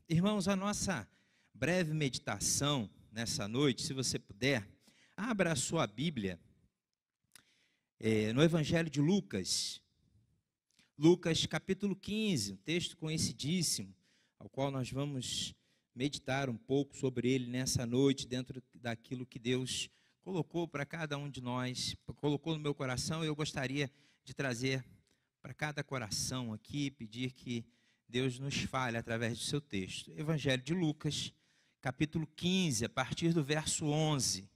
Irmãos, a nossa breve meditação nessa noite, se você puder, abra a sua Bíblia no Evangelho de Lucas. Lucas capítulo 15, um texto conhecidíssimo, ao qual nós vamos meditar um pouco sobre ele nessa noite, dentro daquilo que Deus colocou para cada um de nós, colocou no meu coração, e eu gostaria de trazer para cada coração aqui, pedir que Deus nos fale através do seu texto. Evangelho de Lucas, capítulo 15, a partir do verso 11.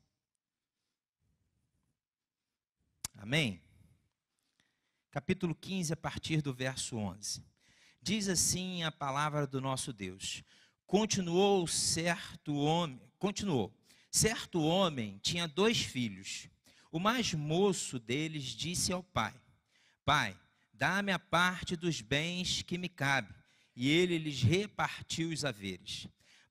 Amém? Capítulo 15, a partir do verso 11. Diz assim a palavra do nosso Deus. Certo homem tinha 2 filhos. O mais moço deles disse ao pai: Pai, dá-me a parte dos bens que me cabe. E ele lhes repartiu os haveres.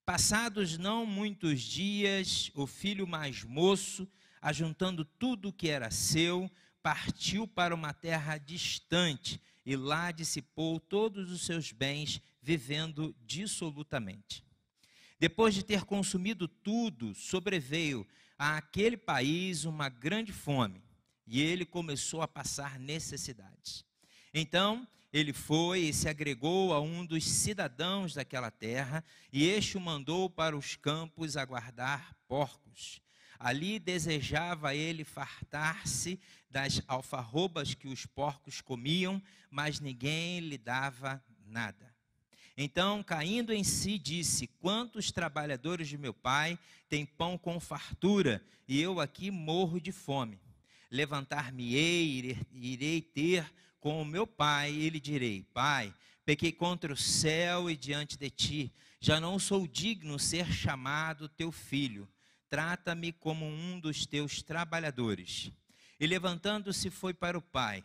Passados não muitos dias, o filho mais moço, ajuntando tudo o que era seu, partiu para uma terra distante e lá dissipou todos os seus bens, vivendo dissolutamente. Depois de ter consumido tudo, sobreveio àquele país uma grande fome, e ele começou a passar necessidades. Então, ele foi e se agregou a um dos cidadãos daquela terra, e este o mandou para os campos a guardar porcos. Ali desejava ele fartar-se das alfarrobas que os porcos comiam, mas ninguém lhe dava nada. Então, caindo em si, disse: Quantos trabalhadores de meu pai têm pão com fartura, e eu aqui morro de fome. Levantar-me-ei, irei ter com o meu pai, e lhe direi: Pai, pequei contra o céu e diante de ti, já não sou digno ser chamado teu filho. Trata-me como um dos teus trabalhadores. E levantando-se foi para o pai.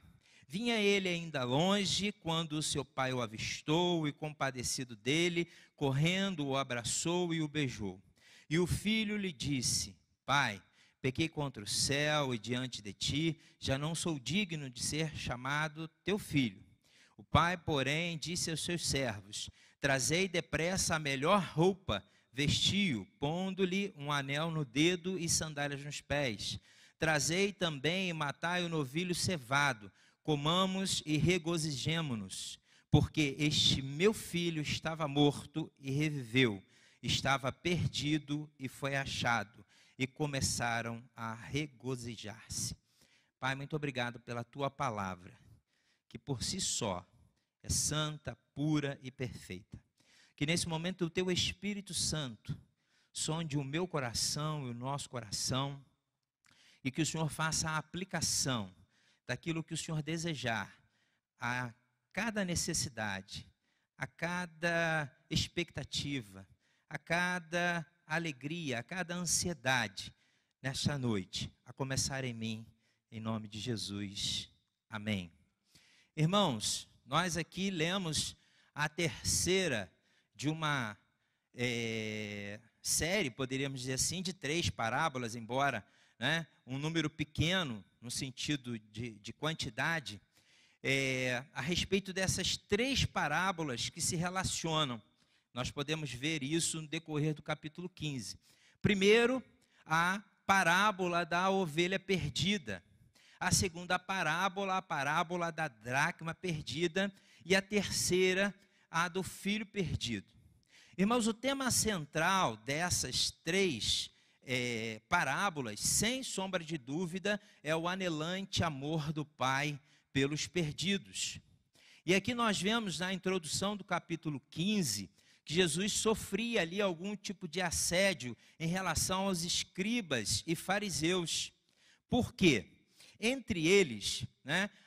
Vinha ele ainda longe, quando o seu pai o avistou e, compadecido dele, correndo, o abraçou e o beijou. E o filho lhe disse: Pai, pequei contra o céu e diante de ti, já não sou digno de ser chamado teu filho. O pai, porém, disse aos seus servos: Trazei depressa a melhor roupa, vestiu, pondo-lhe um anel no dedo e sandálias nos pés. Trazei também e matai o novilho cevado, comamos e regozijemo-nos, porque este meu filho estava morto e reviveu, estava perdido e foi achado. E começaram a regozijar-se. Pai, muito obrigado pela tua palavra, que por si só é santa, pura e perfeita. Que nesse momento o teu Espírito Santo sonde o meu coração e o nosso coração, e que o Senhor faça a aplicação daquilo que o Senhor desejar a cada necessidade, a cada expectativa, a cada alegria, a cada ansiedade nesta noite, a começar em mim, em nome de Jesus. Amém. Irmãos, nós aqui lemos a terceira de uma série, poderíamos dizer assim, de 3 parábolas, embora um número pequeno no sentido de quantidade, a respeito dessas 3 parábolas que se relacionam. Nós podemos ver isso no decorrer do capítulo 15. Primeiro, a parábola da ovelha perdida. A segunda parábola, a parábola da dracma perdida. E a terceira, a do filho perdido. Irmãos, o tema central dessas 3 parábolas, sem sombra de dúvida, é o anelante amor do Pai pelos perdidos. E aqui nós vemos na introdução do capítulo 15, que Jesus sofria ali algum tipo de assédio em relação aos escribas e fariseus. Por quê? Entre eles,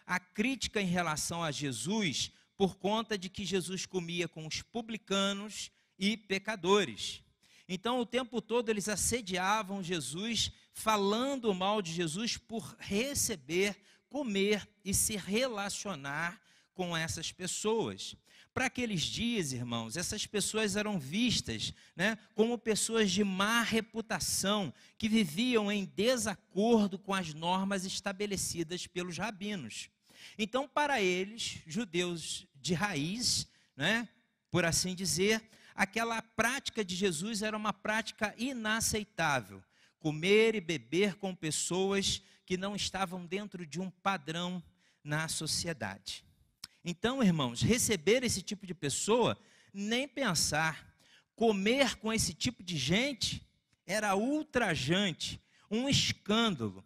a crítica em relação a Jesus, por conta de que Jesus comia com os publicanos e pecadores. Então, o tempo todo eles assediavam Jesus, falando mal de Jesus por receber, comer e se relacionar com essas pessoas. Para aqueles dias, irmãos, essas pessoas eram vistas como pessoas de má reputação, que viviam em desacordo com as normas estabelecidas pelos rabinos. Então, para eles, judeus de raiz, por assim dizer, aquela prática de Jesus era uma prática inaceitável. Comer e beber com pessoas que não estavam dentro de um padrão na sociedade. Então, irmãos, receber esse tipo de pessoa, nem pensar. Comer com esse tipo de gente era ultrajante, um escândalo.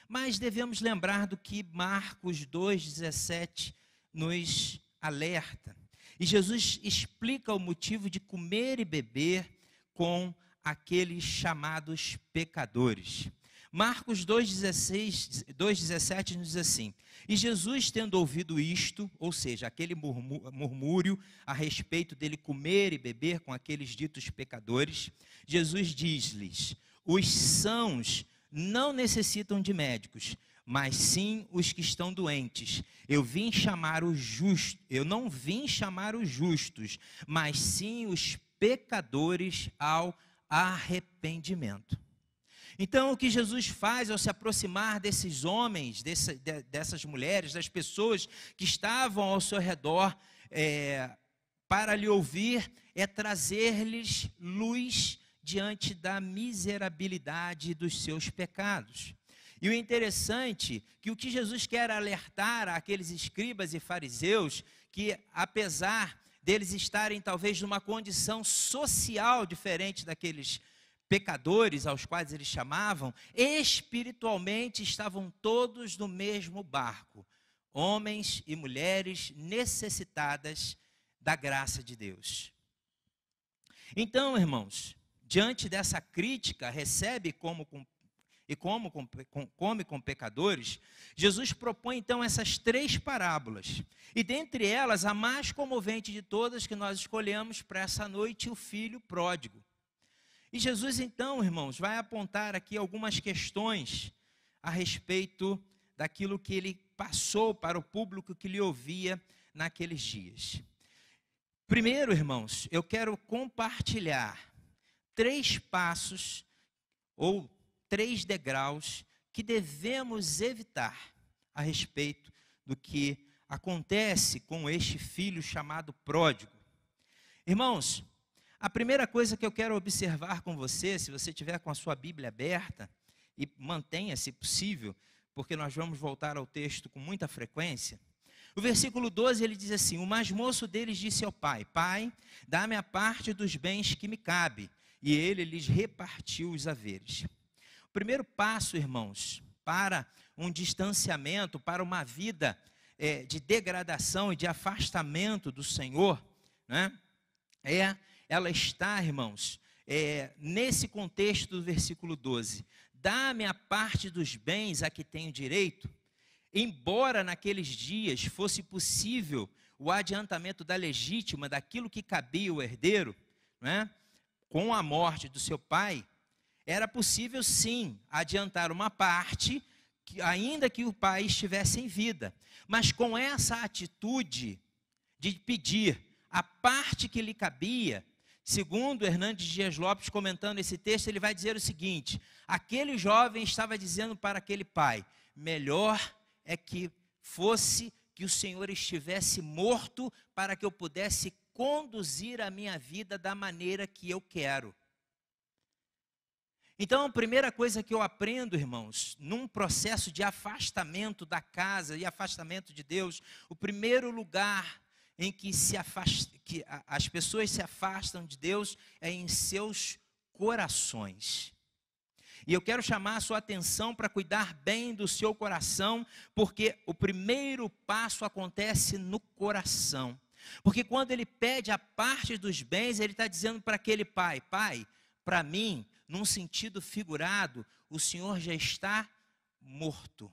Mas devemos lembrar do que Marcos 2,17 nos alerta. E Jesus explica o motivo de comer e beber com aqueles chamados pecadores. Marcos 2,17 nos diz assim: e Jesus, tendo ouvido isto, ou seja, aquele murmúrio a respeito dele comer e beber com aqueles ditos pecadores, Jesus diz-lhes: os sãos não necessitam de médicos, mas sim os que estão doentes. Eu não vim chamar os justos, mas sim os pecadores ao arrependimento. Então, o que Jesus faz ao se aproximar desses homens, dessas mulheres, das pessoas que estavam ao seu redor para lhe ouvir, é trazer-lhes luz diante da miserabilidade dos seus pecados. E o interessante é que o que Jesus quer alertar àqueles escribas e fariseus, que apesar deles estarem talvez numa condição social diferente daqueles pecadores aos quais eles chamavam, espiritualmente estavam todos no mesmo barco, homens e mulheres necessitadas da graça de Deus. Então, irmãos, diante dessa crítica, come com pecadores, Jesus propõe então essas 3 parábolas, e dentre elas a mais comovente de todas que nós escolhemos para essa noite, o filho pródigo. E Jesus então, irmãos, vai apontar aqui algumas questões a respeito daquilo que ele passou para o público que lhe ouvia naqueles dias. Primeiro, irmãos, eu quero compartilhar 3 passos ou 3 degraus que devemos evitar a respeito do que acontece com este filho chamado pródigo. Irmãos, a primeira coisa que eu quero observar com você, se você tiver com a sua Bíblia aberta, e mantenha, se possível, porque nós vamos voltar ao texto com muita frequência. O versículo 12, ele diz assim: o mais moço deles disse ao pai: Pai, dá-me a parte dos bens que me cabe. E ele lhes repartiu os haveres. O primeiro passo, irmãos, para um distanciamento, para uma vida de degradação e de afastamento do Senhor, né, ela está, irmãos, nesse contexto do versículo 12. Dá-me a parte dos bens a que tenho direito. Embora naqueles dias fosse possível o adiantamento da legítima, daquilo que cabia ao herdeiro, né, com a morte do seu pai, era possível sim adiantar uma parte, ainda que o pai estivesse em vida. Mas com essa atitude de pedir a parte que lhe cabia, segundo Hernandes Dias Lopes, comentando esse texto, ele vai dizer o seguinte: aquele jovem estava dizendo para aquele pai: melhor é que fosse que o Senhor estivesse morto para que eu pudesse conduzir a minha vida da maneira que eu quero. Então, a primeira coisa que eu aprendo, irmãos, num processo de afastamento da casa e afastamento de Deus, o primeiro lugar em que as pessoas se afastam de Deus é em seus corações. E eu quero chamar a sua atenção para cuidar bem do seu coração, porque o primeiro passo acontece no coração. Porque quando ele pede a parte dos bens, ele está dizendo para aquele pai: Pai, para mim, num sentido figurado, o Senhor já está morto.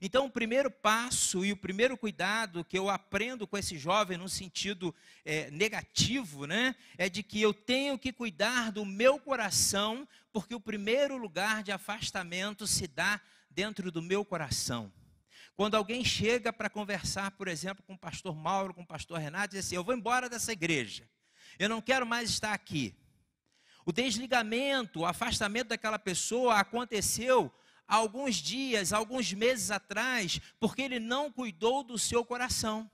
Então, o primeiro passo e o primeiro cuidado que eu aprendo com esse jovem, num sentido negativo, né, é de que eu tenho que cuidar do meu coração, porque o primeiro lugar de afastamento se dá dentro do meu coração. Quando alguém chega para conversar, por exemplo, com o pastor Mauro, com o pastor Renato, diz assim: eu vou embora dessa igreja, eu não quero mais estar aqui. O desligamento, o afastamento daquela pessoa aconteceu há alguns dias, alguns meses atrás, porque ele não cuidou do seu coração.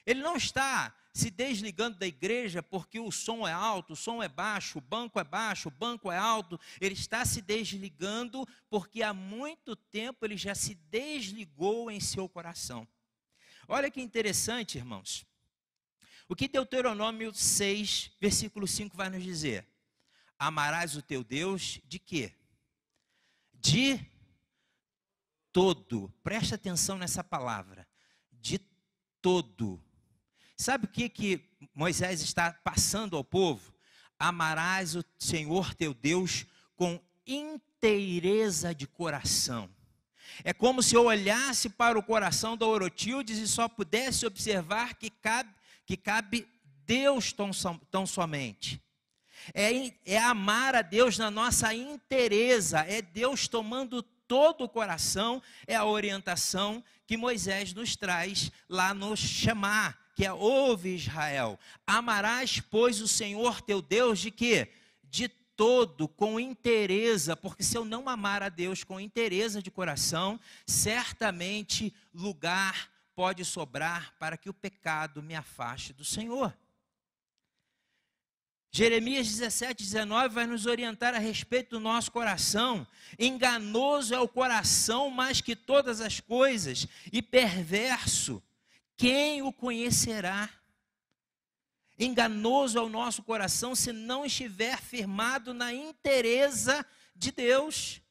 Ele não está se desligando da igreja porque o som é alto, o som é baixo, o banco é alto. Ele está se desligando porque há muito tempo ele já se desligou em seu coração. Olha que interessante, irmãos. O que Deuteronômio 6, versículo 5 vai nos dizer? Amarás o teu Deus de quê? De todo. Presta atenção nessa palavra. De todo. Sabe o que Moisés está passando ao povo? Amarás o Senhor teu Deus com inteireza de coração. É como se eu olhasse para o coração da Orotildes e só pudesse observar que cabe Deus tão somente. É amar a Deus na nossa inteireza, é Deus tomando todo o coração, é a orientação que Moisés nos traz lá no Shema, que é: ouve Israel, amarás, pois, o Senhor teu Deus de quê? De todo, com inteireza, porque se eu não amar a Deus com inteireza de coração, certamente lugar pode sobrar para que o pecado me afaste do Senhor. Jeremias 17, 19 vai nos orientar a respeito do nosso coração. Enganoso é o coração mais que todas as coisas, e perverso, quem o conhecerá? Enganoso é o nosso coração se não estiver firmado na inteireza de Deus.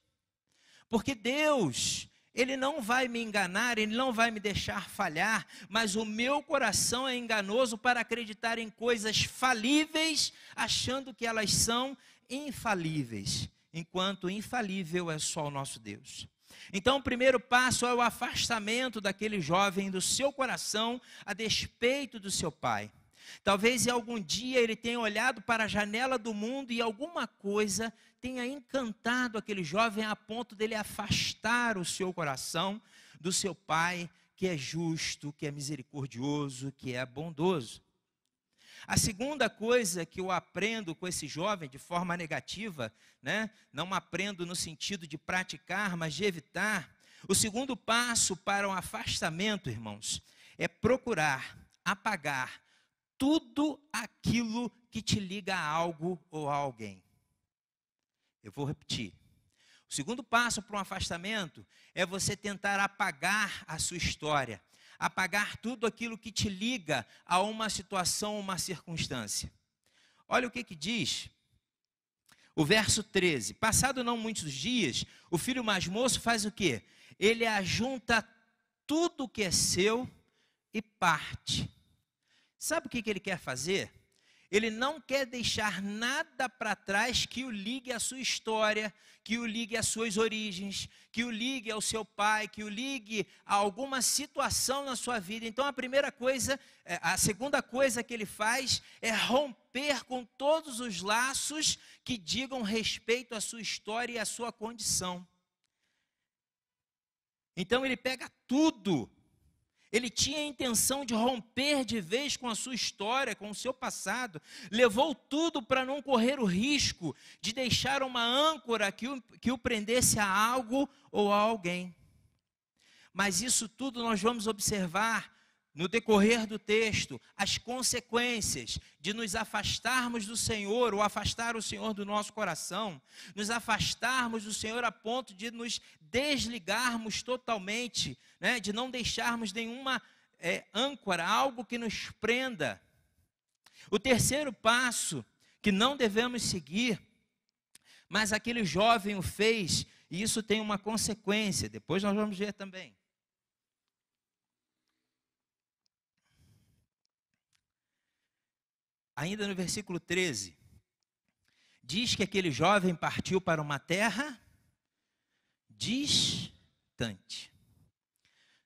Porque Deus, Ele não vai me enganar, Ele não vai me deixar falhar, mas o meu coração é enganoso para acreditar em coisas falíveis, achando que elas são infalíveis, enquanto infalível é só o nosso Deus. Então, o primeiro passo é o afastamento daquele jovem do seu coração, a despeito do seu pai. Talvez em algum dia ele tenha olhado para a janela do mundo e alguma coisa tenha encantado aquele jovem a ponto dele afastar o seu coração do seu pai, que é justo, que é misericordioso, que é bondoso. A segunda coisa que eu aprendo com esse jovem de forma negativa, não aprendo no sentido de praticar, mas de evitar. O segundo passo para um afastamento, irmãos, é procurar apagar tudo aquilo que te liga a algo ou a alguém. Eu vou repetir. O segundo passo para um afastamento é você tentar apagar a sua história, apagar tudo aquilo que te liga a uma situação ou uma circunstância. Olha o que diz o verso 13. Passado não muitos dias, o filho mais moço faz o quê? Ele ajunta tudo o que é seu e parte. Sabe o que ele quer fazer? Ele não quer deixar nada para trás que o ligue à sua história, que o ligue às suas origens, que o ligue ao seu pai, que o ligue a alguma situação na sua vida. Então a segunda coisa que ele faz é romper com todos os laços que digam respeito à sua história e à sua condição. Então ele pega tudo. Ele tinha a intenção de romper de vez com a sua história, com o seu passado. Levou tudo para não correr o risco de deixar uma âncora que o prendesse a algo ou a alguém. Mas isso tudo nós vamos observar no decorrer do texto, as consequências de nos afastarmos do Senhor, ou afastar o Senhor do nosso coração, nos afastarmos do Senhor a ponto de nos desligarmos totalmente, de não deixarmos nenhuma âncora, algo que nos prenda. O terceiro passo que não devemos seguir, mas aquele jovem o fez, e isso tem uma consequência, depois nós vamos ver também. Ainda no versículo 13, diz que aquele jovem partiu para uma terra distante.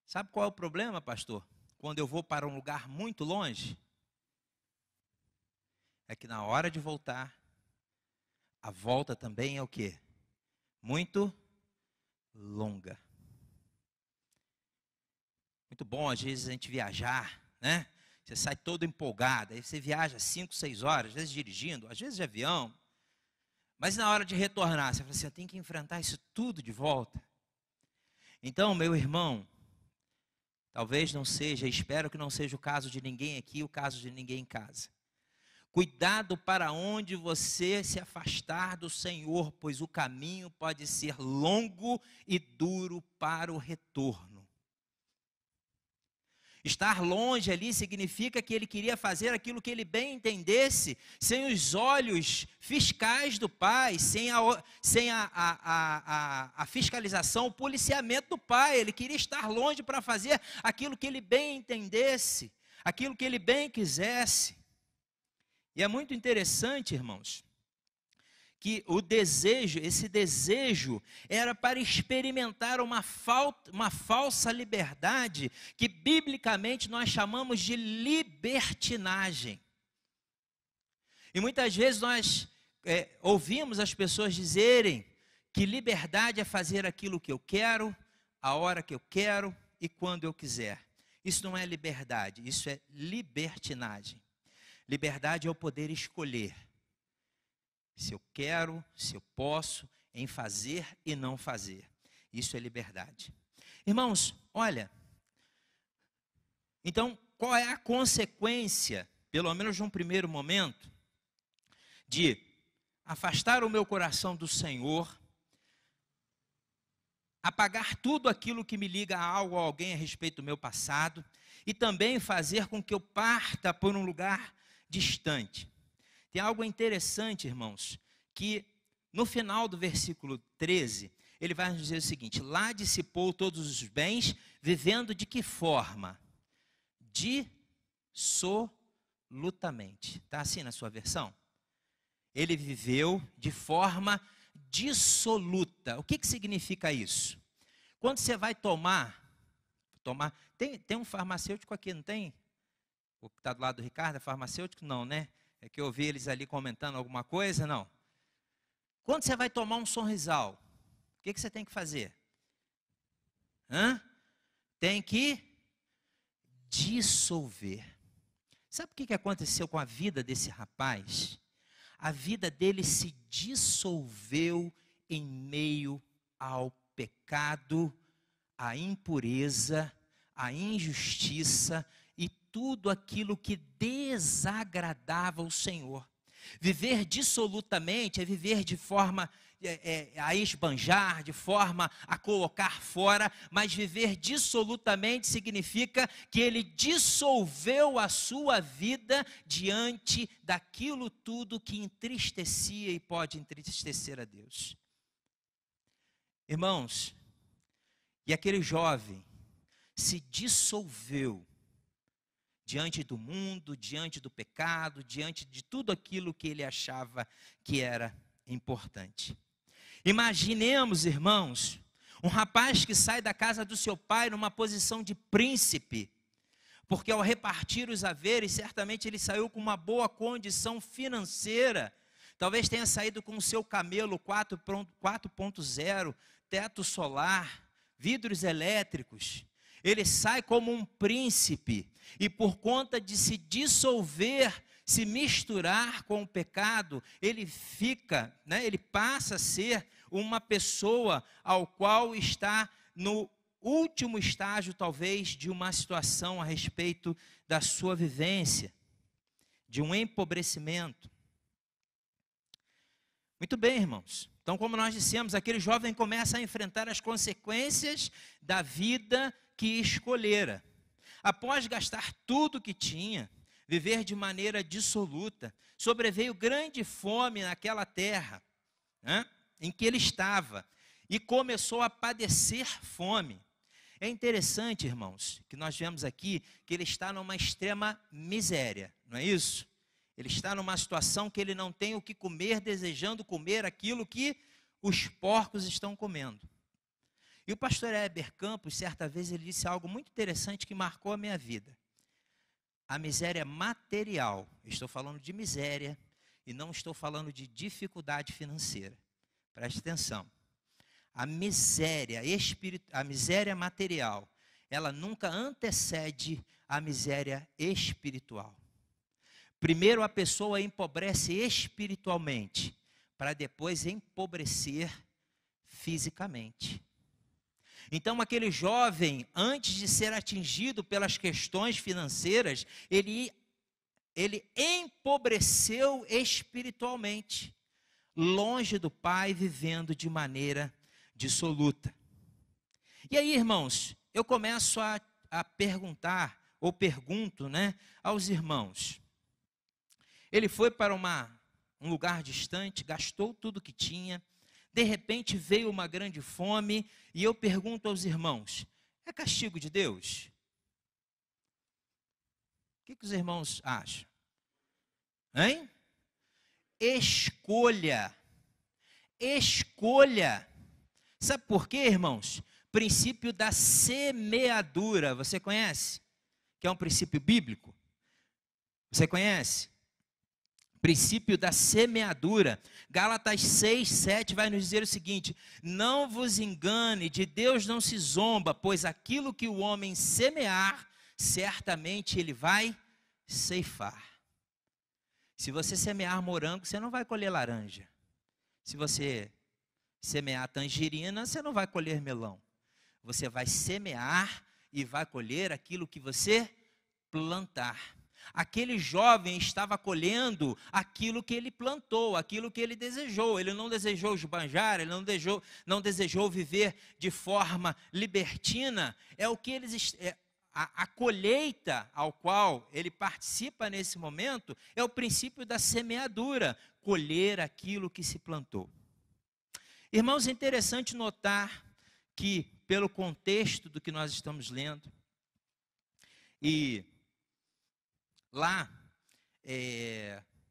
Sabe qual é o problema, pastor? Quando eu vou para um lugar muito longe, é que na hora de voltar, a volta também é o quê? Muito longa. Muito bom, às vezes, a gente viajar, Você sai todo empolgado, aí você viaja 5, 6 horas, às vezes dirigindo, às vezes de avião. Mas na hora de retornar, você fala assim, eu tenho que enfrentar isso tudo de volta. Então, meu irmão, Talvez não seja, espero que não seja o caso de ninguém aqui, o caso de ninguém em casa. Cuidado para onde você se afastar do Senhor, pois o caminho pode ser longo e duro para o retorno. Estar longe ali significa que ele queria fazer aquilo que ele bem entendesse, sem os olhos fiscais do pai, sem a fiscalização, o policiamento do pai. Ele queria estar longe para fazer aquilo que ele bem entendesse, aquilo que ele bem quisesse. E é muito interessante, irmãos, que esse desejo era para experimentar uma falsa liberdade, que biblicamente nós chamamos de libertinagem. E muitas vezes nós ouvimos as pessoas dizerem que liberdade é fazer aquilo que eu quero, a hora que eu quero e quando eu quiser. Isso não é liberdade, isso é libertinagem. Liberdade é o poder escolher se eu quero, se eu posso, em fazer e não fazer. Isso é liberdade. Irmãos, olha, então qual é a consequência, pelo menos num primeiro momento, de afastar o meu coração do Senhor, apagar tudo aquilo que me liga a algo ou a alguém a respeito do meu passado, e também fazer com que eu parta por um lugar distante. Tem algo interessante, irmãos, que no final do versículo 13, ele vai nos dizer o seguinte: lá dissipou todos os bens, vivendo de que forma? Dissolutamente. Está assim na sua versão? Ele viveu de forma dissoluta. O que significa isso? Quando você vai tomar tem um farmacêutico aqui, não tem? O que está do lado do Ricardo é farmacêutico? Não, né? É que eu ouvi eles ali comentando alguma coisa, não. Quando você vai tomar um Sonrisal, o que você tem que fazer? Tem que dissolver. Sabe o que aconteceu com a vida desse rapaz? A vida dele se dissolveu em meio ao pecado, à impureza, à injustiça e tudo aquilo que desagradava o Senhor. Viver dissolutamente é viver de forma a esbanjar, de forma a colocar fora, mas viver dissolutamente significa que ele dissolveu a sua vida diante daquilo tudo que entristecia e pode entristecer a Deus. Irmãos, e aquele jovem se dissolveu diante do mundo, diante do pecado, diante de tudo aquilo que ele achava que era importante. Imaginemos, irmãos, um rapaz que sai da casa do seu pai numa posição de príncipe, porque ao repartir os haveres, certamente ele saiu com uma boa condição financeira. Talvez tenha saído com o seu camelo 4.0, teto solar, vidros elétricos. Ele sai como um príncipe e por conta de se dissolver, se misturar com o pecado, ele fica, ele passa a ser uma pessoa ao qual está no último estágio, talvez, de uma situação a respeito da sua vivência, de um empobrecimento. Muito bem, irmãos. Então, como nós dissemos, aquele jovem começa a enfrentar as consequências da vida que escolhera. Após gastar tudo que tinha, viver de maneira dissoluta, sobreveio grande fome naquela terra, em que ele estava, e começou a padecer fome. É interessante, irmãos, que nós vemos aqui que ele está numa extrema miséria, não é isso? Ele está numa situação que ele não tem o que comer, desejando comer aquilo que os porcos estão comendo. E o pastor Heber Campos, certa vez, ele disse algo muito interessante que marcou a minha vida. A miséria material, estou falando de miséria e não estou falando de dificuldade financeira. Preste atenção. A miséria material, ela nunca antecede a miséria espiritual. Primeiro a pessoa empobrece espiritualmente, para depois empobrecer fisicamente. Então, aquele jovem, antes de ser atingido pelas questões financeiras, ele empobreceu espiritualmente, longe do Pai, vivendo de maneira dissoluta. E aí, irmãos, eu começo a perguntar, ou pergunto, aos irmãos. Ele foi para um lugar distante, gastou tudo que tinha, de repente veio uma grande fome, e eu pergunto aos irmãos, é castigo de Deus? O que os irmãos acham? Hein? Escolha. Escolha. Sabe por quê, irmãos? Princípio da semeadura. Você conhece? Que é um princípio bíblico? Você conhece? Princípio da semeadura. Gálatas 6, 7 vai nos dizer o seguinte: não vos engane, de Deus não se zomba, pois aquilo que o homem semear, certamente ele vai ceifar. Se você semear morango, você não vai colher laranja. Se você semear tangerina, você não vai colher melão. Você vai semear e vai colher aquilo que você plantar. Aquele jovem estava colhendo aquilo que ele plantou, aquilo que ele desejou. Ele não desejou esbanjar, ele não desejou viver de forma libertina. É o que eles a colheita ao qual ele participa nesse momento é o princípio da semeadura, colher aquilo que se plantou. Irmãos, é interessante notar que, pelo contexto do que nós estamos lendo, e lá,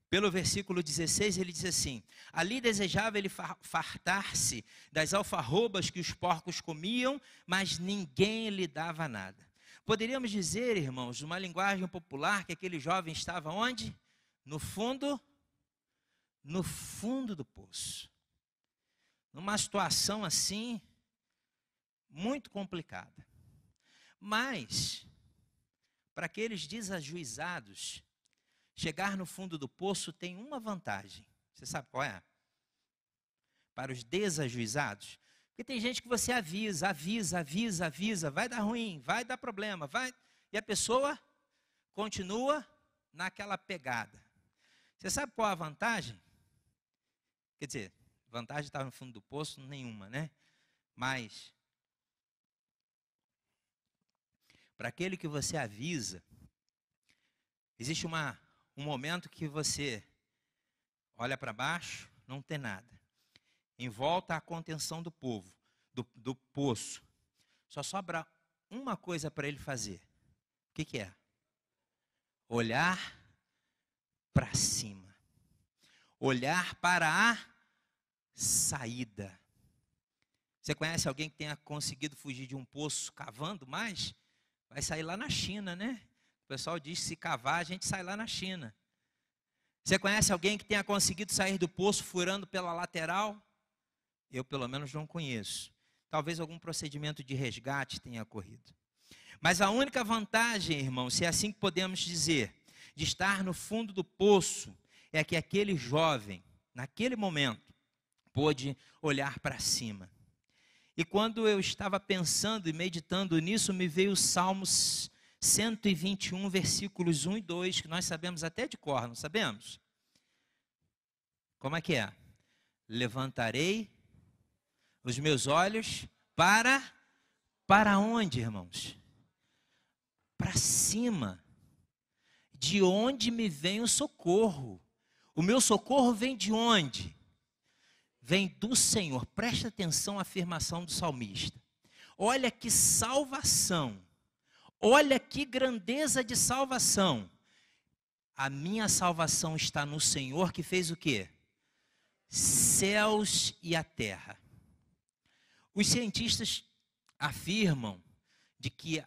pelo versículo 16, ele diz assim: ali desejava ele fartar-se das alfarrobas que os porcos comiam, mas ninguém lhe dava nada. Poderíamos dizer, irmãos, numa linguagem popular, que aquele jovem estava onde? No fundo do poço. Numa situação assim, muito complicada. Mas, para aqueles desajuizados, chegar no fundo do poço tem uma vantagem. Você sabe qual é? Para os desajuizados. Porque tem gente que você avisa, vai dar ruim, vai dar problema, e a pessoa continua naquela pegada. Você sabe qual a vantagem? Quer dizer, vantagem de estar no fundo do poço, nenhuma, Mas, para aquele que você avisa, existe um momento que você olha para baixo, não tem nada. Em volta a contenção do povo, do poço. Só sobra uma coisa para ele fazer. O que é? Olhar para cima. Olhar para a saída. Você conhece alguém que tenha conseguido fugir de um poço cavando mais? Vai sair lá na China, O pessoal diz que se cavar, a gente sai lá na China. Você conhece alguém que tenha conseguido sair do poço furando pela lateral? Eu, pelo menos, não conheço. Talvez algum procedimento de resgate tenha ocorrido. Mas a única vantagem, irmão, se é assim que podemos dizer, de estar no fundo do poço, é que aquele jovem, naquele momento, pôde olhar para cima. E quando eu estava pensando e meditando nisso, me veio o Salmos 121, versículos 1 e 2, que nós sabemos até de cor, não sabemos? Como é que é? Levantarei os meus olhos para onde, irmãos? Para cima. De onde me vem o socorro? O meu socorro vem de onde? Vem do Senhor. Presta atenção à afirmação do salmista. Olha que salvação. Olha que grandeza de salvação. A minha salvação está no Senhor que fez o quê? Céus e a terra. Os cientistas afirmam de que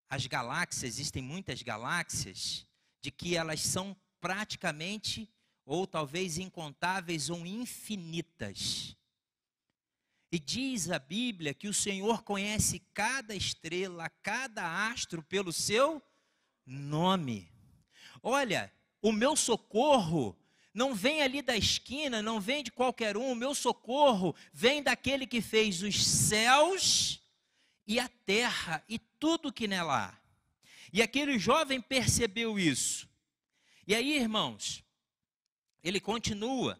as galáxias, existem muitas galáxias, de que elas são praticamente, ou talvez incontáveis ou infinitas. E diz a Bíblia que o Senhor conhece cada estrela, cada astro pelo seu nome. Olha, o meu socorro não vem ali da esquina, não vem de qualquer um, o meu socorro vem daquele que fez os céus e a terra e tudo que nela há. E aquele jovem percebeu isso. E aí, irmãos, ele continua.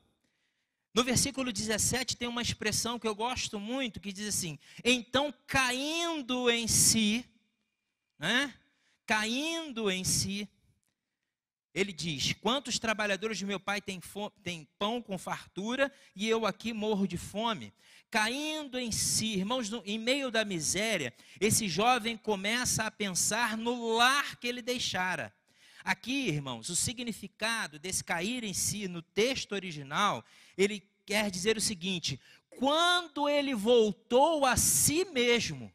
No versículo 17 tem uma expressão que eu gosto muito, que diz assim: então caindo em si, né? Caindo em si, ele diz: quantos trabalhadores de meu pai têm pão com fartura e eu aqui morro de fome? Caindo em si, irmãos, em meio da miséria, esse jovem começa a pensar no lar que ele deixara. Aqui, irmãos, o significado desse cair em si, no texto original, ele quer dizer o seguinte: quando ele voltou a si mesmo.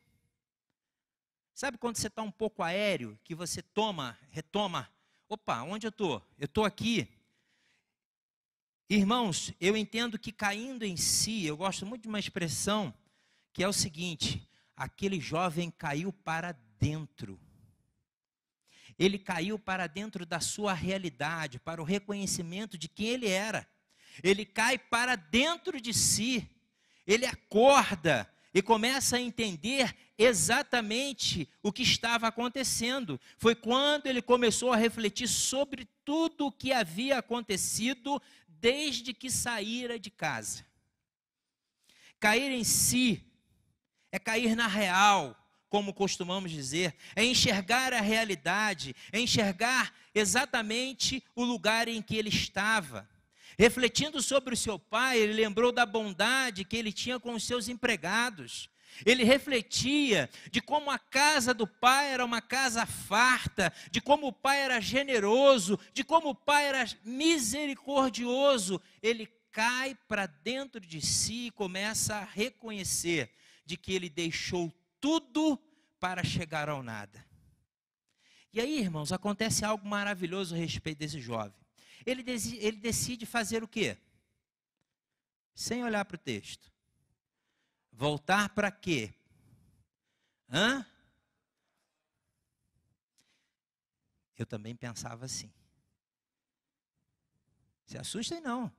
Sabe quando você está um pouco aéreo, que você retoma, opa, onde eu estou? Eu estou aqui. Irmãos, eu entendo que caindo em si, eu gosto muito de uma expressão, que é o seguinte: aquele jovem caiu para dentro. Ele caiu para dentro da sua realidade, para o reconhecimento de quem ele era. Ele cai para dentro de si, ele acorda e começa a entender exatamente o que estava acontecendo. Foi quando ele começou a refletir sobre tudo o que havia acontecido desde que saíra de casa. Cair em si é cair na real, como costumamos dizer, é enxergar a realidade, é enxergar exatamente o lugar em que ele estava. Refletindo sobre o seu pai, ele lembrou da bondade que ele tinha com os seus empregados. Ele refletia de como a casa do pai era uma casa farta, de como o pai era generoso, de como o pai era misericordioso. Ele cai para dentro de si e começa a reconhecer de que ele deixou tudo para chegar ao nada. E aí, irmãos, acontece algo maravilhoso a respeito desse jovem. Ele decide fazer o quê? Sem olhar para o texto. Voltar para quê? Eu também pensava assim. Se assustem não.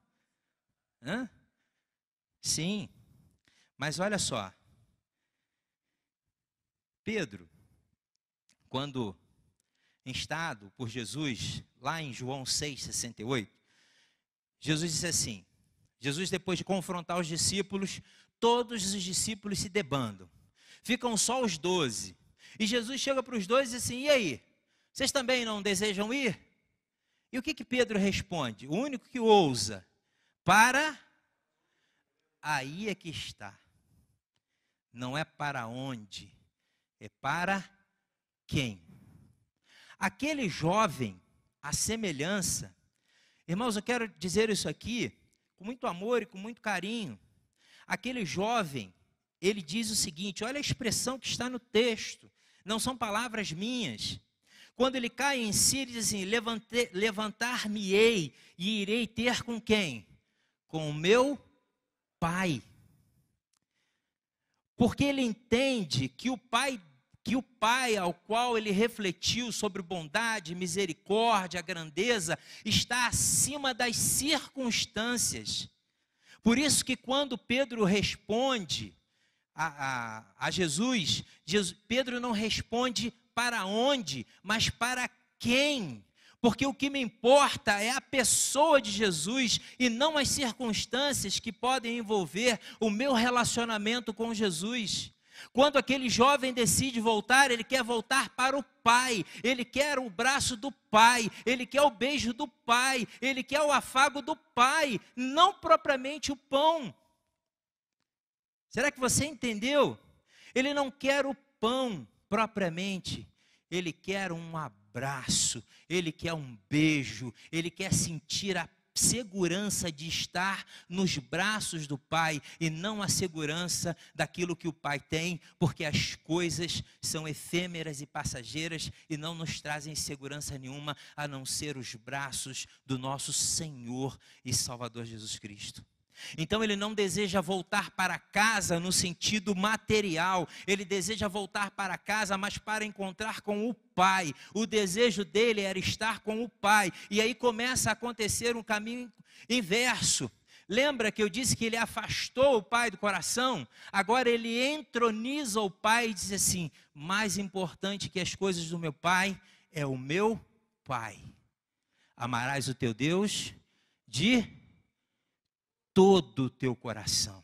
Sim. Mas olha só. Pedro, quando instado por Jesus, lá em João 6,68, Jesus disse assim, Jesus, depois de confrontar os discípulos, todos os discípulos se debandam, ficam só os 12, e Jesus chega para os 12 e diz assim: e aí, vocês também não desejam ir? E o que Pedro responde? O único que ousa: para, aí é que está, não é para onde, é para quem? Aquele jovem, a semelhança, irmãos, eu quero dizer isso aqui com muito amor e com muito carinho. Aquele jovem, ele diz o seguinte, olha a expressão que está no texto, não são palavras minhas. Quando ele cai em si, ele diz assim: levantar-me-ei e irei ter com quem? Com o meu pai. Porque ele entende que o pai ao qual ele refletiu sobre bondade, misericórdia, grandeza, está acima das circunstâncias. Por isso que quando Pedro responde a Jesus, Pedro não responde para onde, mas para quem. Porque o que me importa é a pessoa de Jesus e não as circunstâncias que podem envolver o meu relacionamento com Jesus. Quando aquele jovem decide voltar, ele quer voltar para o pai, ele quer o braço do pai, ele quer o beijo do pai, ele quer o afago do pai, não propriamente o pão. Será que você entendeu? Ele não quer o pão propriamente, ele quer um abraço, ele quer um beijo, ele quer sentir a segurança de estar nos braços do Pai e não a segurança daquilo que o Pai tem, porque as coisas são efêmeras e passageiras e não nos trazem segurança nenhuma a não ser os braços do nosso Senhor e Salvador Jesus Cristo. Então ele não deseja voltar para casa no sentido material, ele deseja voltar para casa, mas para encontrar com o Pai. O desejo dele era estar com o Pai, e aí começa a acontecer um caminho inverso. Lembra que eu disse que ele afastou o Pai do coração? Agora ele entroniza o Pai e diz assim: mais importante que as coisas do meu Pai é o meu Pai. Amarás o teu Deus de todo o teu coração.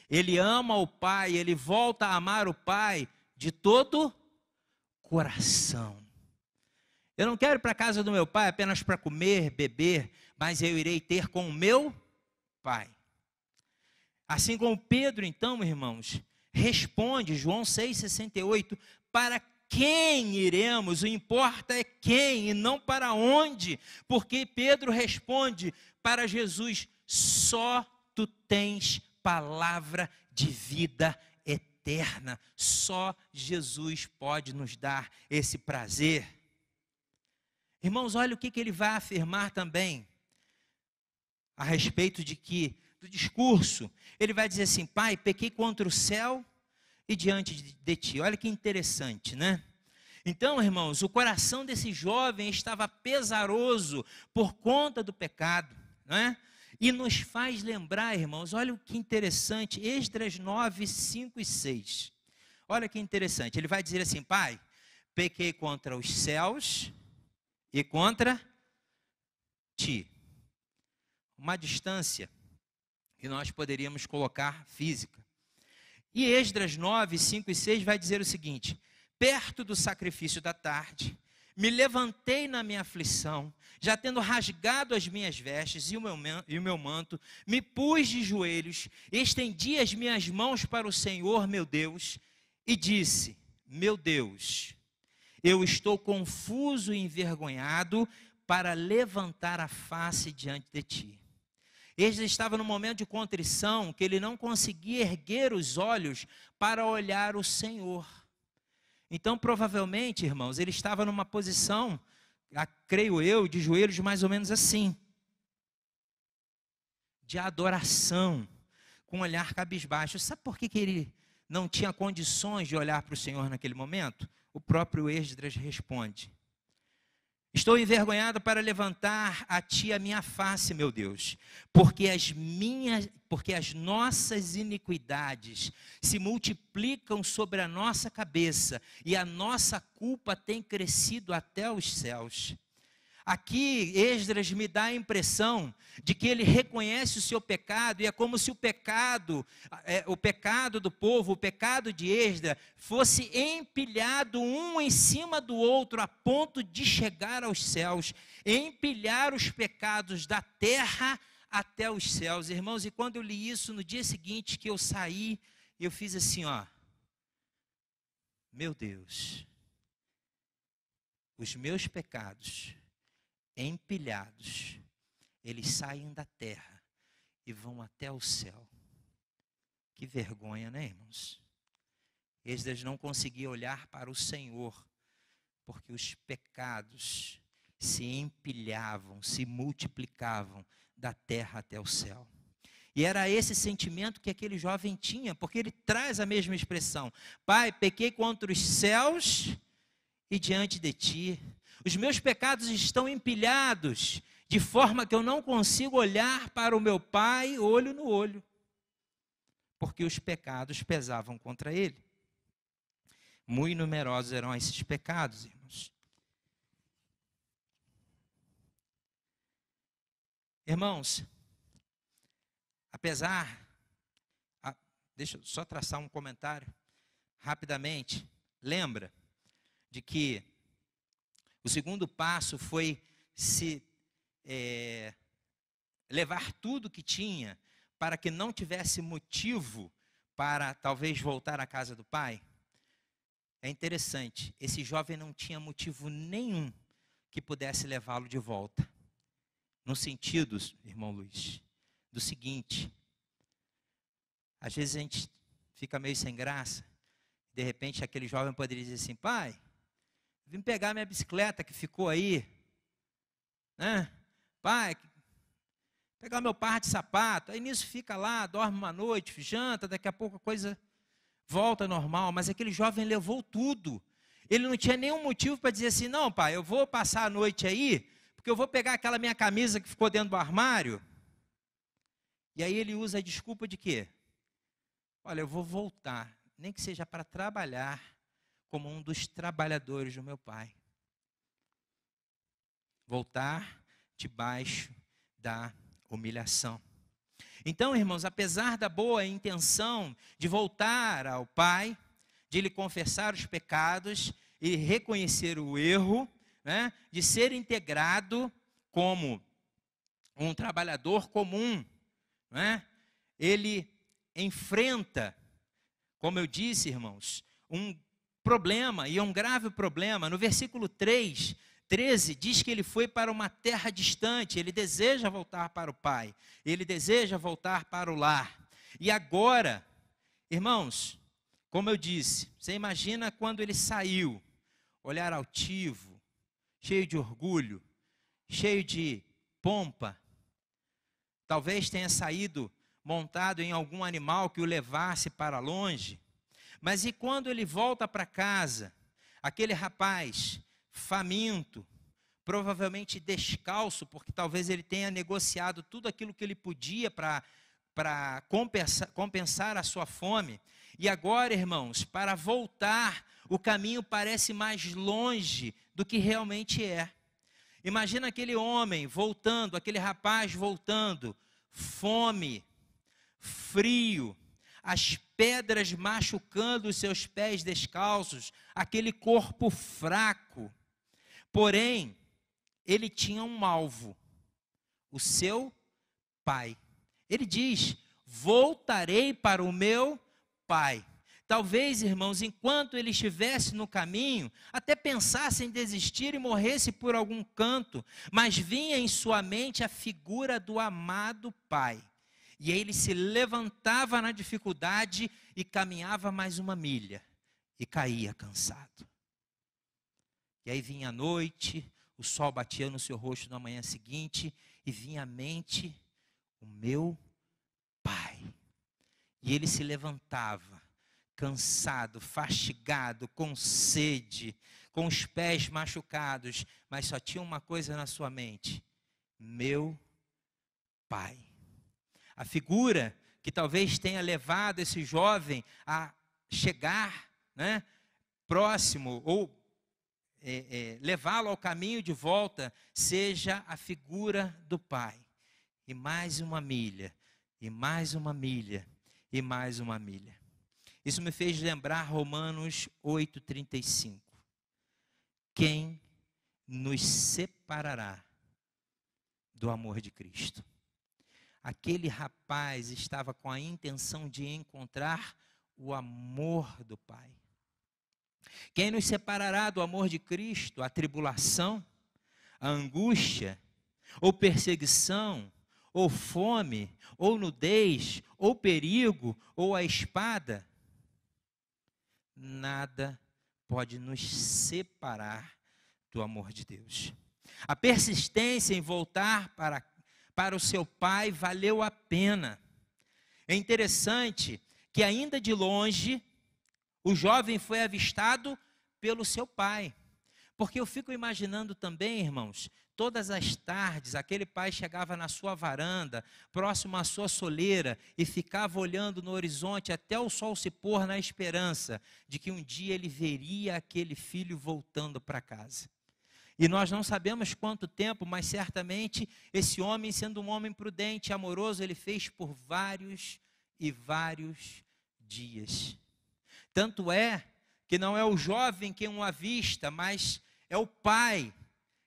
Ele ama o Pai, ele volta a amar o Pai de todo coração. Eu não quero ir para a casa do meu Pai apenas para comer, beber, mas eu irei ter com o meu Pai. Assim como Pedro, então, irmãos, responde, João 6,68, para quem iremos? O importa é quem e não para onde, porque Pedro responde para Jesus: só tu tens palavra de vida eterna, só Jesus pode nos dar esse prazer. Irmãos, olha o que ele vai afirmar também a respeito do discurso. Ele vai dizer assim: Pai, pequei contra o céu e diante de ti. Olha que interessante, né? Então, irmãos, o coração desse jovem estava pesaroso por conta do pecado, né? E nos faz lembrar, irmãos, olha o que interessante, Esdras 9, 5 e 6. Olha que interessante, ele vai dizer assim: Pai, pequei contra os céus e contra ti. Uma distância que nós poderíamos colocar física. E Esdras 9, 5 e 6 vai dizer o seguinte: perto do sacrifício da tarde, me levantei na minha aflição, já tendo rasgado as minhas vestes e o meu manto, me pus de joelhos, estendi as minhas mãos para o Senhor, meu Deus, e disse: meu Deus, eu estou confuso e envergonhado para levantar a face diante de ti. Ele estava num momento de contrição, que ele não conseguia erguer os olhos para olhar o Senhor. Então, provavelmente, irmãos, ele estava numa posição, creio eu, de joelhos mais ou menos assim, de adoração, com um olhar cabisbaixo. Sabe por que ele não tinha condições de olhar para o Senhor naquele momento? O próprio Esdras responde: estou envergonhado para levantar a ti a minha face, meu Deus, porque as nossas iniquidades se multiplicam sobre a nossa cabeça e a nossa culpa tem crescido até os céus. Aqui Esdras me dá a impressão de que ele reconhece o seu pecado, e é como se o pecado do povo, o pecado de Esdras, fosse empilhado um em cima do outro, a ponto de chegar aos céus, empilhar os pecados da terra até os céus. Irmãos, e quando eu li isso, no dia seguinte que eu saí, eu fiz assim, ó: meu Deus, os meus pecados empilhados, eles saem da terra e vão até o céu. Que vergonha, né, irmãos? Esdras não conseguia olhar para o Senhor, porque os pecados se empilhavam, se multiplicavam da terra até o céu. E era esse sentimento que aquele jovem tinha, porque ele traz a mesma expressão: Pai, pequei contra os céus e diante de ti. Os meus pecados estão empilhados, de forma que eu não consigo olhar para o meu Pai olho no olho, porque os pecados pesavam contra ele. Muito numerosos eram esses pecados, irmãos. Irmãos, deixa eu só traçar um comentário rapidamente. Lembra de que o segundo passo foi levar tudo que tinha para que não tivesse motivo para talvez voltar à casa do pai? É interessante, esse jovem não tinha motivo nenhum que pudesse levá-lo de volta. No sentido, irmão Luiz, do seguinte: às vezes a gente fica meio sem graça, de repente aquele jovem poderia dizer assim: pai, vim pegar minha bicicleta que ficou aí, né? Pai, pegar meu par de sapato. Aí nisso fica lá, dorme uma noite, janta, daqui a pouco a coisa volta ao normal. Mas aquele jovem levou tudo. Ele não tinha nenhum motivo para dizer assim, não, pai, eu vou passar a noite aí, porque eu vou pegar aquela minha camisa que ficou dentro do armário. E aí ele usa a desculpa de quê? Olha, eu vou voltar, nem que seja para trabalhar como um dos trabalhadores do meu pai. Voltar debaixo da humilhação. Então, irmãos, apesar da boa intenção de voltar ao pai, de lhe confessar os pecados e reconhecer o erro, né, de ser integrado como um trabalhador comum, né, ele enfrenta, como eu disse, irmãos, um problema, e é um grave problema. No versículo 13, diz que ele foi para uma terra distante, ele deseja voltar para o pai, ele deseja voltar para o lar. E agora, irmãos, como eu disse, você imagina quando ele saiu, olhar altivo, cheio de orgulho, cheio de pompa, talvez tenha saído montado em algum animal que o levasse para longe. Mas e quando ele volta para casa, aquele rapaz faminto, provavelmente descalço, porque talvez ele tenha negociado tudo aquilo que ele podia para compensar a sua fome. E agora, irmãos, para voltar, o caminho parece mais longe do que realmente é. Imagina aquele homem voltando, aquele rapaz voltando, fome, frio, as pedras machucando os seus pés descalços, aquele corpo fraco. Porém, ele tinha um alvo, o seu pai. Ele diz: voltarei para o meu pai. Talvez, irmãos, enquanto ele estivesse no caminho, até pensasse em desistir e morresse por algum canto, mas vinha em sua mente a figura do amado pai. E aí ele se levantava na dificuldade e caminhava mais uma milha e caía cansado. E aí vinha a noite, o sol batia no seu rosto na manhã seguinte e vinha à mente o meu pai. E ele se levantava, cansado, fastigado, com sede, com os pés machucados, mas só tinha uma coisa na sua mente: meu pai. A figura que talvez tenha levado esse jovem a chegar, né, próximo, ou levá-lo ao caminho de volta, seja a figura do pai. E mais uma milha, e mais uma milha, e mais uma milha. Isso me fez lembrar Romanos 8,35. Quem nos separará do amor de Cristo? Aquele rapaz estava com a intenção de encontrar o amor do Pai. Quem nos separará do amor de Cristo? A tribulação, a angústia, ou perseguição, ou fome, ou nudez, ou perigo, ou a espada? Nada pode nos separar do amor de Deus. A persistência em voltar para o seu pai valeu a pena. É interessante que ainda de longe, o jovem foi avistado pelo seu pai. Porque eu fico imaginando também, irmãos, todas as tardes, aquele pai chegava na sua varanda, próximo à sua soleira, e ficava olhando no horizonte até o sol se pôr, na esperança de que um dia ele veria aquele filho voltando para casa. E nós não sabemos quanto tempo, mas certamente esse homem, sendo um homem prudente e amoroso, ele fez por vários e vários dias. Tanto é que não é o jovem quem o avista, mas é o pai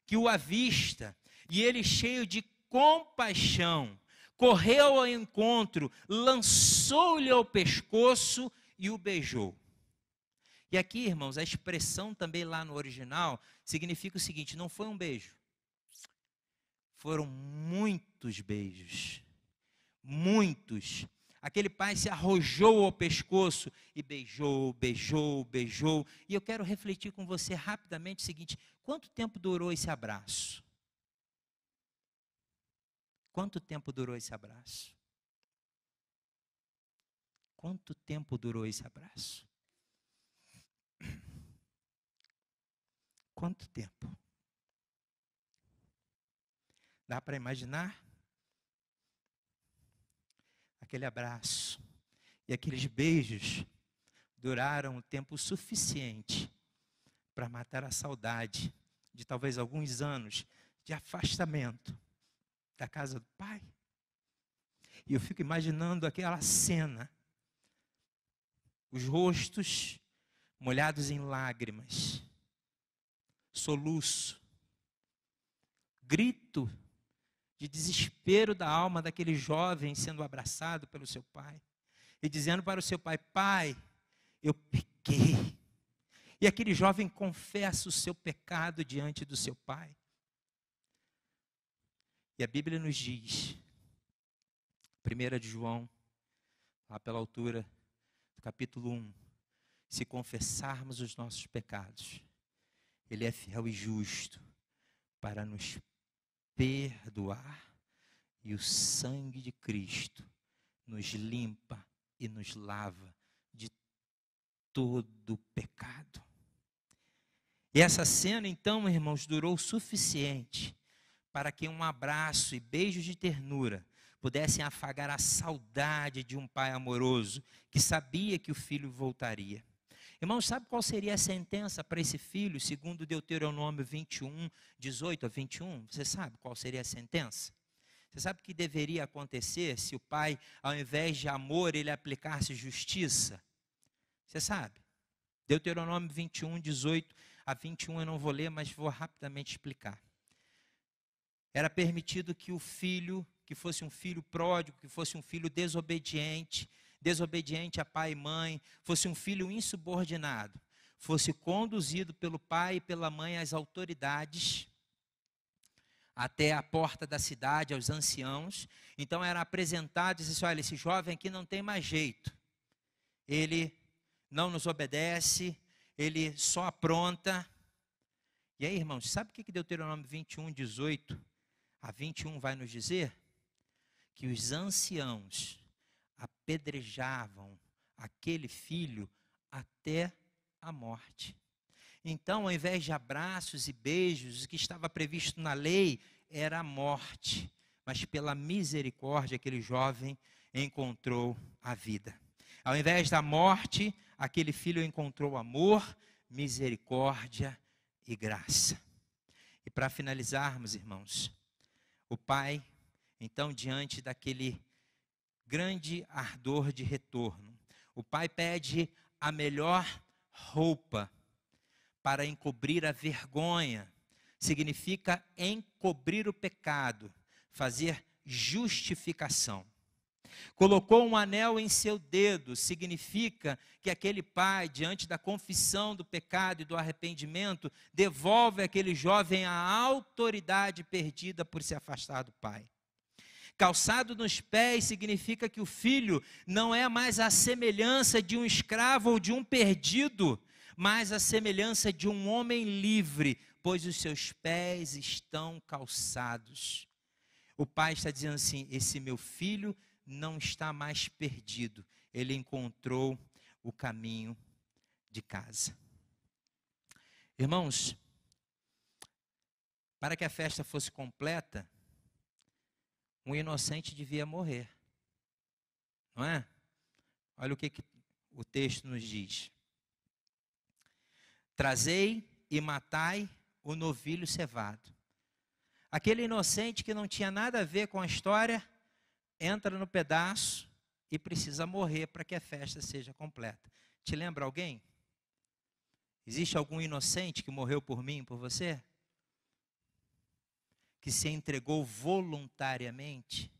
que o avista. E ele, cheio de compaixão, correu ao encontro, lançou-lhe ao pescoço e o beijou. E aqui, irmãos, a expressão também lá no original significa o seguinte: não foi um beijo, foram muitos beijos, muitos. Aquele pai se arrojou ao pescoço e beijou, beijou, beijou. E eu quero refletir com você rapidamente o seguinte: quanto tempo durou esse abraço? Quanto tempo durou esse abraço? Quanto tempo durou esse abraço? Quanto tempo? Dá para imaginar? Aquele abraço e aqueles beijos duraram o tempo suficiente para matar a saudade de talvez alguns anos de afastamento da casa do pai. E eu fico imaginando aquela cena, os rostos molhados em lágrimas, soluço, grito de desespero da alma daquele jovem sendo abraçado pelo seu pai e dizendo para o seu pai: pai, eu pequei. E aquele jovem confessa o seu pecado diante do seu pai. E a Bíblia nos diz, 1 de João, lá pela altura do capítulo 1, se confessarmos os nossos pecados, Ele é fiel e justo para nos perdoar, e o sangue de Cristo nos limpa e nos lava de todo pecado. E essa cena, então, irmãos, durou o suficiente para que um abraço e beijos de ternura pudessem afagar a saudade de um pai amoroso que sabia que o filho voltaria. Irmãos, sabe qual seria a sentença para esse filho, segundo Deuteronômio 21, 18 a 21? Você sabe qual seria a sentença? Você sabe o que deveria acontecer se o pai, ao invés de amor, ele aplicasse justiça? Você sabe? Deuteronômio 21, 18 a 21 eu não vou ler, mas vou rapidamente explicar. Era permitido que o filho, que fosse um filho pródigo, que fosse um filho desobediente a pai e mãe, fosse um filho insubordinado, fosse conduzido pelo pai e pela mãe às autoridades, até a porta da cidade, aos anciãos. Então era apresentado e disse assim: olha, esse jovem aqui não tem mais jeito, ele não nos obedece, ele só apronta. E aí, irmãos, sabe o que Deuteronômio 21, 18 a 21 vai nos dizer? Que os anciãos apedrejavam aquele filho até a morte. Então, ao invés de abraços e beijos, o que estava previsto na lei era a morte. Mas pela misericórdia, aquele jovem encontrou a vida. Ao invés da morte, aquele filho encontrou amor, misericórdia e graça. E para finalizarmos, irmãos, o pai, então, diante daquele grande ardor de retorno, o pai pede a melhor roupa para encobrir a vergonha. Significa encobrir o pecado, fazer justificação. Colocou um anel em seu dedo, significa que aquele pai, diante da confissão do pecado e do arrependimento, devolve àquele jovem a autoridade perdida por se afastar do pai. Calçado nos pés significa que o filho não é mais a semelhança de um escravo ou de um perdido, mas a semelhança de um homem livre, pois os seus pés estão calçados. O pai está dizendo assim: esse meu filho não está mais perdido, ele encontrou o caminho de casa. Irmãos, para que a festa fosse completa, um inocente devia morrer, não é? Olha o que o texto nos diz: trazei e matai o novilho cevado. Aquele inocente que não tinha nada a ver com a história, entra no pedaço e precisa morrer para que a festa seja completa. Te lembra alguém? Existe algum inocente que morreu por mim, por você? Que se entregou voluntariamente?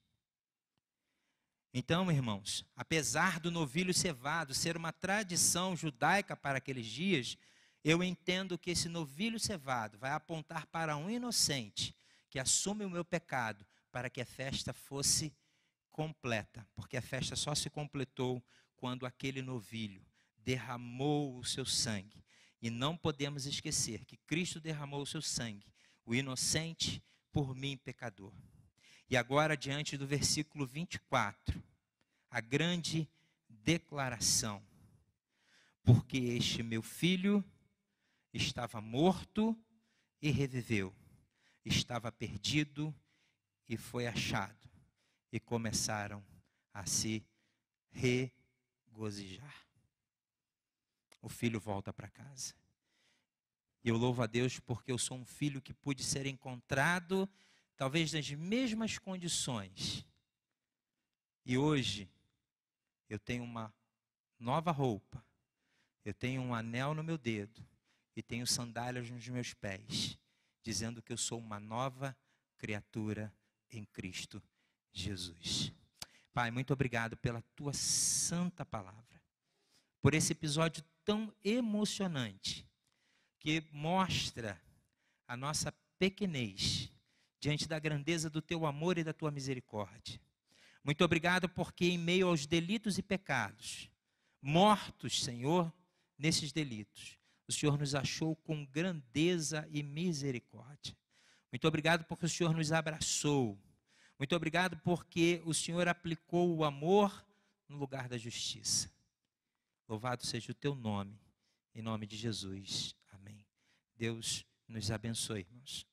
Então, irmãos, apesar do novilho cevado ser uma tradição judaica para aqueles dias, eu entendo que esse novilho cevado vai apontar para um inocente que assume o meu pecado para que a festa fosse completa, porque a festa só se completou quando aquele novilho derramou o seu sangue. E não podemos esquecer que Cristo derramou o seu sangue, o inocente por mim, pecador. E agora, diante do versículo 24, a grande declaração: porque este meu filho estava morto e reviveu, estava perdido e foi achado. E começaram a se regozijar. O filho volta para casa. E eu louvo a Deus porque eu sou um filho que pude ser encontrado, talvez nas mesmas condições. E hoje eu tenho uma nova roupa, eu tenho um anel no meu dedo e tenho sandálias nos meus pés, dizendo que eu sou uma nova criatura em Cristo Jesus. Pai, muito obrigado pela tua santa palavra, por esse episódio tão emocionante, que mostra a nossa pequenez diante da grandeza do teu amor e da tua misericórdia. Muito obrigado porque em meio aos delitos e pecados, mortos, Senhor, nesses delitos, o Senhor nos achou com grandeza e misericórdia. Muito obrigado porque o Senhor nos abraçou. Muito obrigado porque o Senhor aplicou o amor no lugar da justiça. Louvado seja o teu nome, em nome de Jesus. Amém. Deus nos abençoe, irmãos.